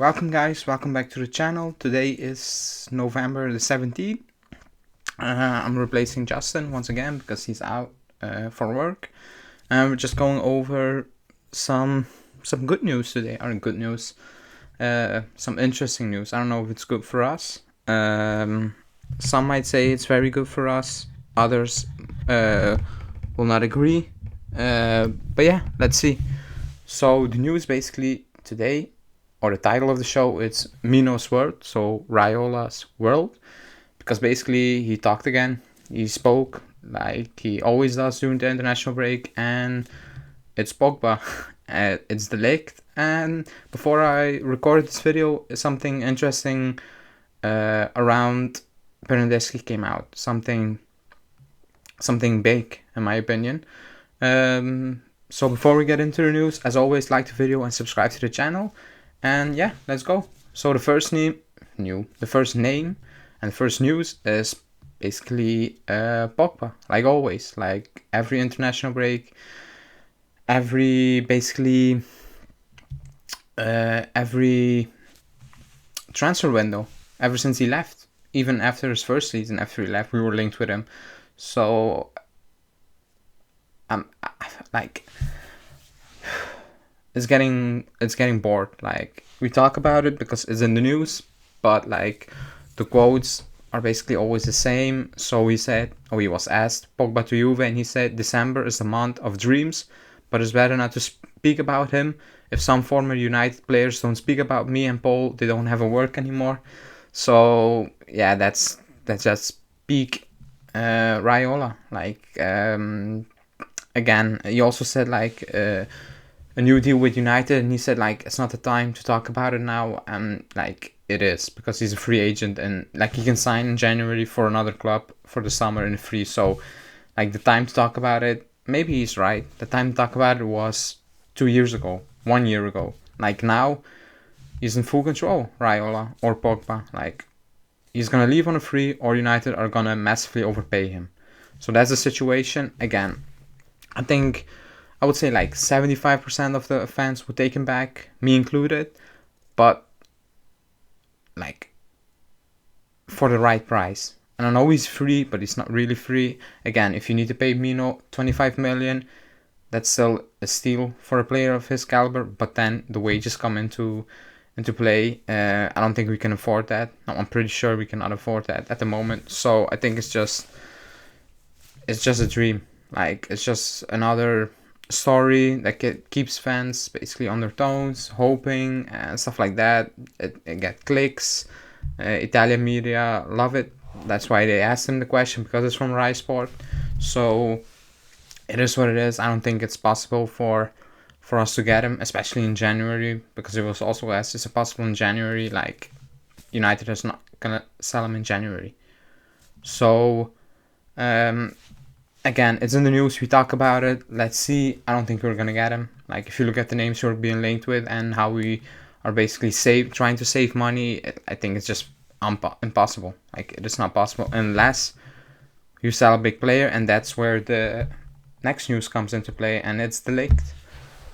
Welcome guys, welcome back to the channel. Today is November the 17th. I'm replacing Justin once again because he's out for work. And we're just going over some good news today, or good news, some interesting news. I don't know if it's good for us. Some might say it's very good for us. Others will not agree. But yeah, let's see. So the news basically today, or the title of the show, it's Mino's World, so Raiola's World, because basically he talked again, he spoke like he always does during the international break, and it's Pogba, it's the Ligt. And before I recorded this video, something interesting around Bernardeschi came out, something big in my opinion. So before we get into the news, as always, like the video and subscribe to the channel. And yeah, let's go. So the first name and the first news is basically Pogba, like always, like every international break, every transfer window, ever since he left, even after his first season, after he left, we were linked with him. So I'm like, it's getting bored. Like, we talk about it because it's in the news, but like the quotes are basically always the same. So he was asked, Pogba to Juve, and he said December is the month of dreams, but it's better not to speak about him. If some former United players don't speak about me and Paul, they don't have a work anymore. So yeah, that's just peak Raiola. Like again, he also said like a new deal with United, and he said like it's not the time to talk about it now, and like it is, because he's a free agent and like he can sign in January for another club for the summer and free. So like the time to talk about it, maybe he's right, the time to talk about it was 2 years ago, 1 year ago. Like now he's in full control, Raiola or Pogba. Like he's gonna leave on a free, or United are gonna massively overpay him. So that's the situation. Again, I would say like 75% of the fans would take him back, me included, but like for the right price. And I know he's free, but he's not really free. Again, if you need to pay Mino 25 million, that's still a steal for a player of his caliber, but then the wages come into play. I don't think we can afford that. No, I'm pretty sure we cannot afford that at the moment. So I think it's just a dream. Like, it's just another story that keeps fans basically on their toes, hoping and stuff like that. It get clicks. Italian media love it. That's why they asked him the question, because it's from Rai Sport. So it is what it is. I don't think it's possible for us to get him, especially in January, because it was also asked, is it possible in January? Like, United is not gonna sell him in January. So again, it's in the news, we talk about it, let's see. I don't think we're gonna get him. Like, if you look at the names we're being linked with and how we are basically trying to save money, I think it's just impossible. Like, it is not possible unless you sell a big player, and that's where the next news comes into play, and it's the Ligt.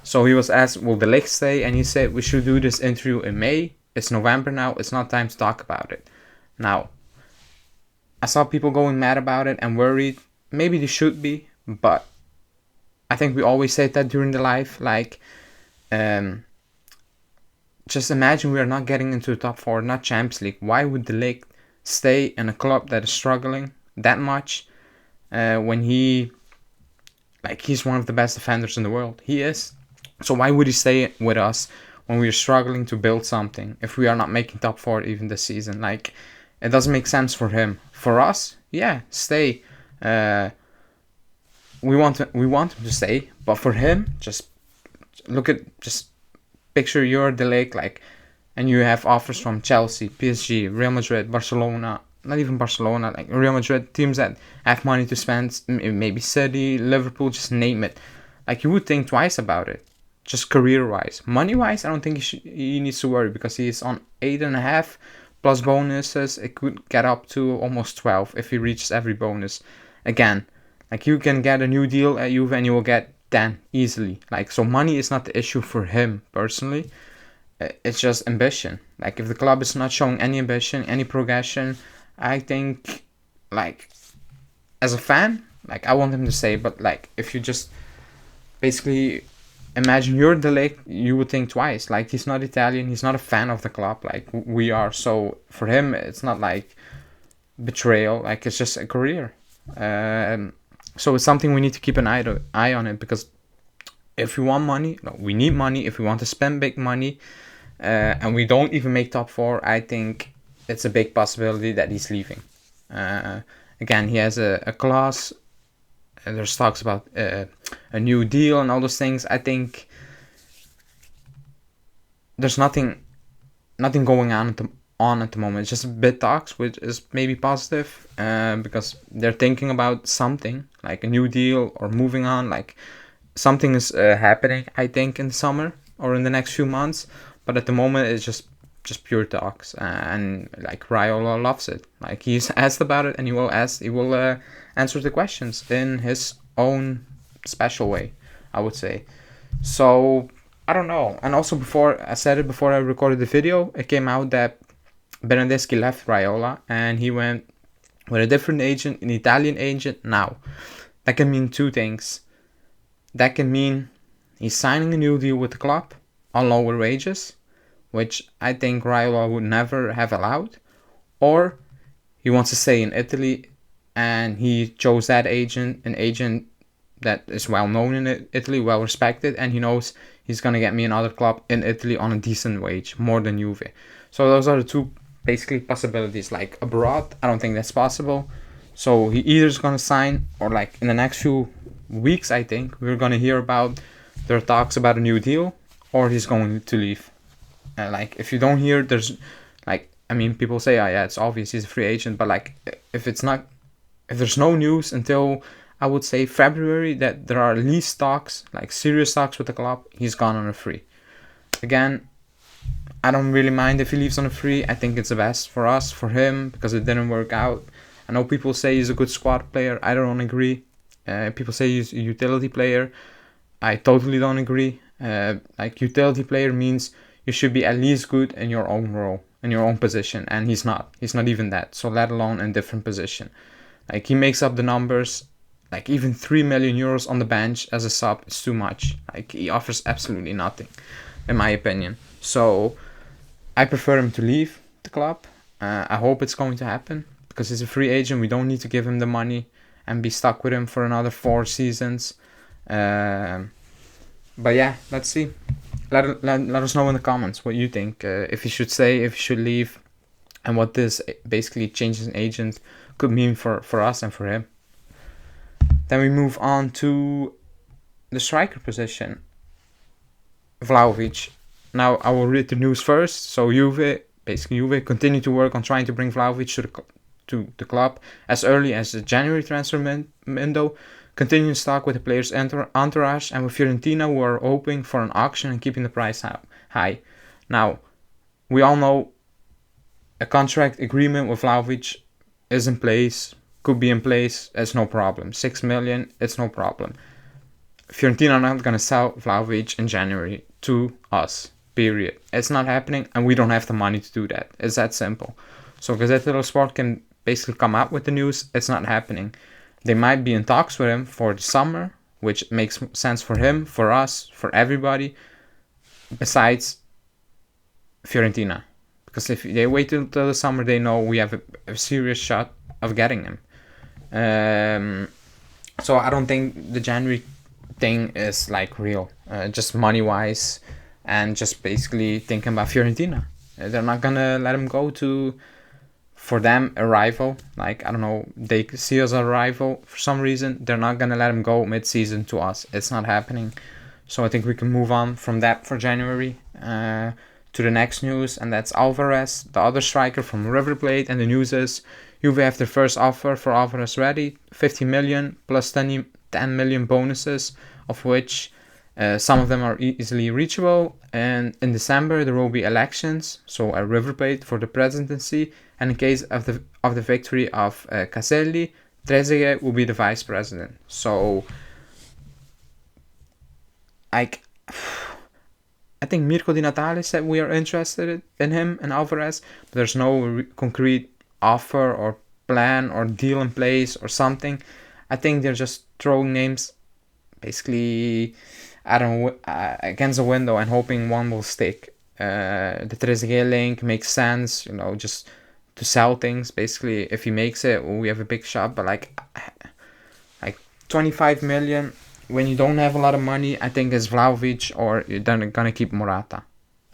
So he was asked, will the Ligt stay? And he said, we should do this interview in May. It's November now, it's not time to talk about it. Now, I saw people going mad about it and worried. Maybe they should be, but I think we always said that during the live. Like, just imagine we are not getting into the top 4, not Champions League. Why would the Ligt stay in a club that is struggling that much when he's one of the best defenders in the world? He is. So why would he stay with us when we are struggling to build something, if we are not making top 4 even this season? Like, it doesn't make sense for him. For us, yeah, stay. We want him to stay, but for him, just picture you're the Lake, like, and you have offers from Chelsea, PSG, Real Madrid, Barcelona, not even Barcelona, like Real Madrid, teams that have money to spend, maybe City, Liverpool, just name it. Like, you would think twice about it, just career-wise. Money-wise, I don't think he needs to worry, because he's on 8.5 plus bonuses. It could get up to almost 12 if he reaches every bonus. Again, like, you can get a new deal at Juve and you will get 10 easily. Like, so money is not the issue for him personally. It's just ambition. Like, if the club is not showing any ambition, any progression, I think, like, as a fan, like, I want him to stay. But like, if you just basically imagine you're the Ligt, you would think twice. Like, he's not Italian, he's not a fan of the club like we are. So for him, it's not like betrayal. Like, it's just a career. So it's something we need to keep an eye on it, because if we want money, no, we need money. If we want to spend big money, and we don't even make top four, I think it's a big possibility that he's leaving. Again, he has a clause. There's talks about a new deal and all those things. I think there's nothing going on at the moment. It's just bid talks, which is maybe positive, because they're thinking about something like a new deal or moving on. Like, something is happening, I think, in the summer or in the next few months. But at the moment, it's just pure talks, and like, Raiola loves it. Like, he's asked about it, and he will answer the questions in his own special way, I would say. So I don't know. And also, before I recorded the video, it came out that Bernardeschi left Raiola and he went with a different agent, an Italian agent. Now, that can mean two things. That can mean he's signing a new deal with the club on lower wages, which I think Raiola would never have allowed. Or he wants to stay in Italy, and he chose that agent, an agent that is well known in Italy, well respected, and he knows he's going to get me another club in Italy on a decent wage, more than Juve. So those are the two basically possibilities. Like, abroad, I don't think that's possible. So he either is going to sign, or like in the next few weeks, I think we're going to hear about their talks about a new deal, or he's going to leave. Like, if you don't hear, there's like, I mean, people say, oh yeah, it's obvious he's a free agent, but like, if there's no news until, I would say, February, that there are at least talks, like serious talks with the club, he's gone on a free. Again, I don't really mind if he leaves on a free. I think it's the best for us, for him, because it didn't work out. I know people say he's a good squad player. I don't agree. People say he's a utility player. I totally don't agree. Like, utility player means you should be at least good in your own role, in your own position, and he's not. He's not even that. So let alone in different position. Like, he makes up the numbers. Like, even 3 million euros on the bench as a sub is too much. Like, he offers absolutely nothing, in my opinion. So I prefer him to leave the club. I hope it's going to happen, because he's a free agent. We don't need to give him the money and be stuck with him for another 4 seasons. But yeah, let's see. Let us know in the comments what you think. If he should stay, if he should leave, and what this basically changes in agent could mean for us and for him. Then we move on to the striker position. Vlahovic. Now, I will read the news first. So Juve continue to work on trying to bring Vlahovic to the club as early as the January transfer window. Continuing stock with the player's entourage, and with Fiorentina, who are hoping for an auction and keeping the price high. Now, we all know a contract agreement with Vlahovic is in place, could be in place, it's no problem. 6 million, it's no problem. Fiorentina are not going to sell Vlahovic in January to us, period. It's not happening, and we don't have the money to do that. It's that simple. So Gazzetta dello Sport can basically come out with the news, it's not happening. They might be in talks with him for the summer, which makes sense for him, for us, for everybody, besides Fiorentina. Because if they wait until the summer, they know we have a serious shot of getting him. So I don't think the January thing is like real, just money-wise, and just basically thinking about Fiorentina. They're not going to let him go to... For them, a rival, like, I don't know, they see us as a rival for some reason. They're not going to let him go mid-season to us. It's not happening. So I think we can move on from that for January to the next news. And that's Alvarez, the other striker from River Plate. And the news is Juve have their first offer for Alvarez ready. 50 million plus 10 million bonuses, of which some of them are easily reachable. And in December, there will be elections. So at River Plate for the presidency. And in case of the victory of Caselli, Trezeguet will be the vice president. So, like, I think Mirko Di Natale said we are interested in him and Alvarez, but there's no concrete offer or plan or deal in place or something. I think they're just throwing names basically, I don't know, against the window and hoping one will stick. The Trezeguet link makes sense, just to sell things. Basically, if he makes it, we have a big shot. But like 25 million when you don't have a lot of money, I think is Vlahovic, or you're gonna keep Morata.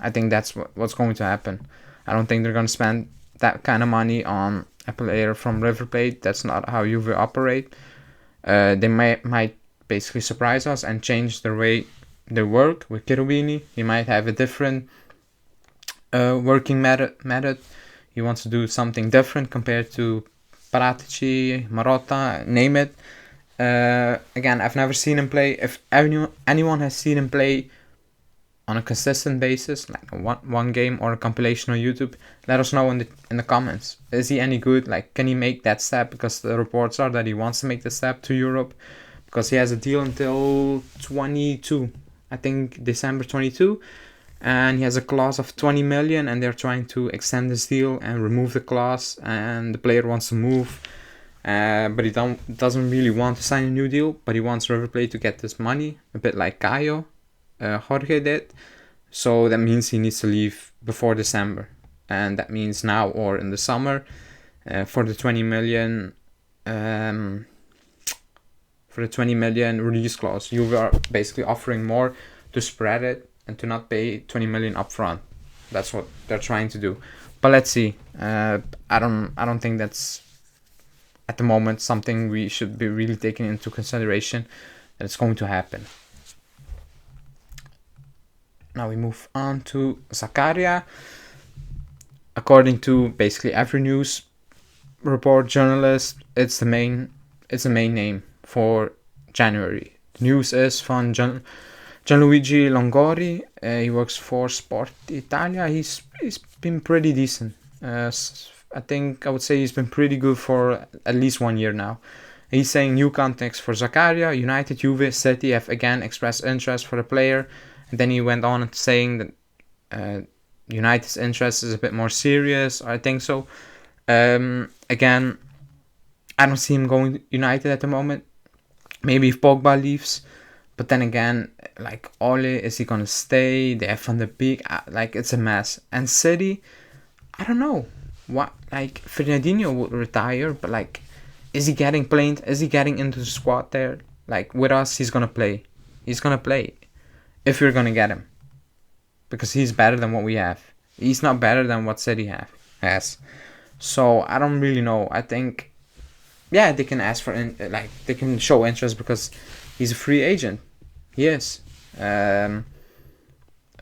I think that's what's going to happen. I don't think they're gonna spend that kind of money on a player from River Plate. That's not how Juve operate. They might basically surprise us and change the way they work with Cherubini. He might have a different working method. He wants to do something different compared to Paratici, Marotta, name it. Again, I've never seen him play. If anyone has seen him play on a consistent basis, like one game or a compilation on YouTube, let us know in the comments. Is he any good? Like, can he make that step? Because the reports are that he wants to make the step to Europe, because he has a deal until 22, I think December 22, and he has a clause of 20 million, and they're trying to extend this deal and remove the clause, and the player wants to move. But he doesn't really want to sign a new deal, but he wants River Plate to get this money, a bit like Caio, Jorge did. So that means he needs to leave before December, and that means now or in the summer. For the 20 million, release clause, you are basically offering more to spread it and to not pay 20 million upfront. That's what they're trying to do. But let's see. I don't think that's at the moment something we should be really taking into consideration that it's going to happen. Now we move on to Zakaria. According to basically every news report, journalist, it's the main name for January. The news is from Gianluigi Longori. He works for Sport Italia. He's been pretty decent. I think I would say he's been pretty good for at least 1 year now. He's saying new context for Zakaria. United, Juve, City have again expressed interest for the player. And then he went on saying that United's interest is a bit more serious. I think so. Again, I don't see him going to United at the moment. Maybe if Pogba leaves. But then again, like Ole, is he going to stay? They have Van de Beek. Like, it's a mess. And City, I don't know. What, like, Fernandinho would retire, but like, is he getting played? Is he getting into the squad there? Like, with us, he's gonna play. He's gonna play if we're gonna get him, because he's better than what we have. He's not better than what City has. So I don't really know. I think, yeah, they can ask for they can show interest because he's a free agent. He is.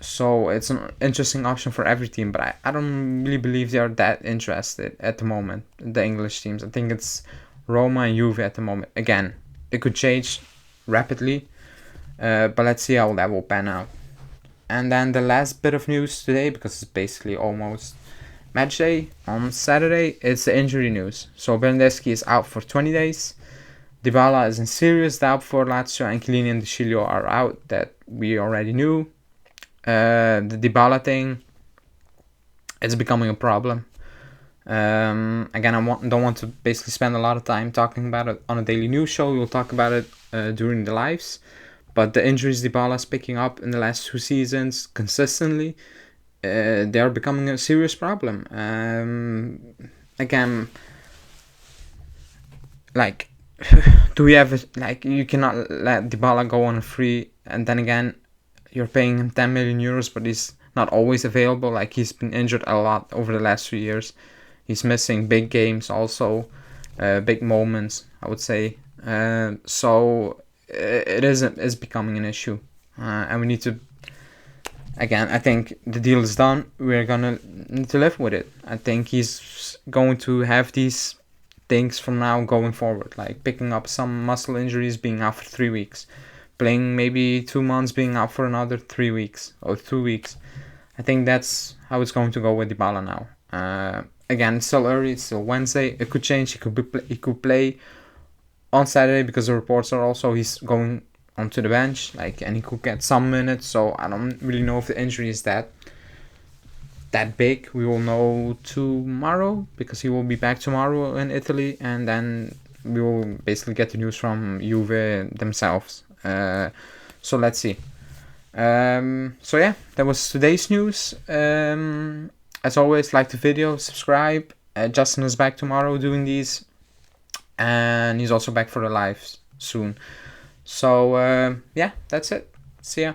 So it's an interesting option for every team, but I don't really believe they are that interested at the moment, the English teams. I think it's Roma and Juve at the moment. Again, it could change rapidly, but let's see how that will pan out. And then the last bit of news today, because it's basically almost match day on Saturday, it's the injury news. So Bernardeschi is out for 20 days. Dybala is in serious doubt for Lazio, and Chiellini and De Sciglio are out, that we already knew. The Dybala thing, it's becoming a problem. Again, don't want to basically spend a lot of time talking about it on a daily news show. We'll talk about it during the lives. But the injuries Dybala's picking up in the last 2 seasons consistently, they are becoming a serious problem. Again, like, do we have you cannot let Dybala go on a free, and then again, you're paying him 10 million euros, but he's not always available. Like, he's been injured a lot over the last 3 years. He's missing big games also, big moments, I would say. So it's becoming an issue. And we need to, again, I think the deal is done. We're going to need to live with it. I think he's going to have these things from now going forward, like picking up some muscle injuries, being out for 3 weeks. Playing maybe 2 months, being out for another 3 weeks or 2 weeks. I think that's how it's going to go with Dybala now. Again, it's still early. It's still Wednesday. It could change. He could play on Saturday, because the reports are also he's going onto the bench, like, and he could get some minutes. So I don't really know if the injury is that big. We will know tomorrow, because he will be back tomorrow in Italy, and then we will basically get the news from Juve themselves. So let's see. So yeah, that was today's news. As always, like the video, subscribe. Justin is back tomorrow doing these, and he's also back for the lives soon. So yeah, that's it. See ya.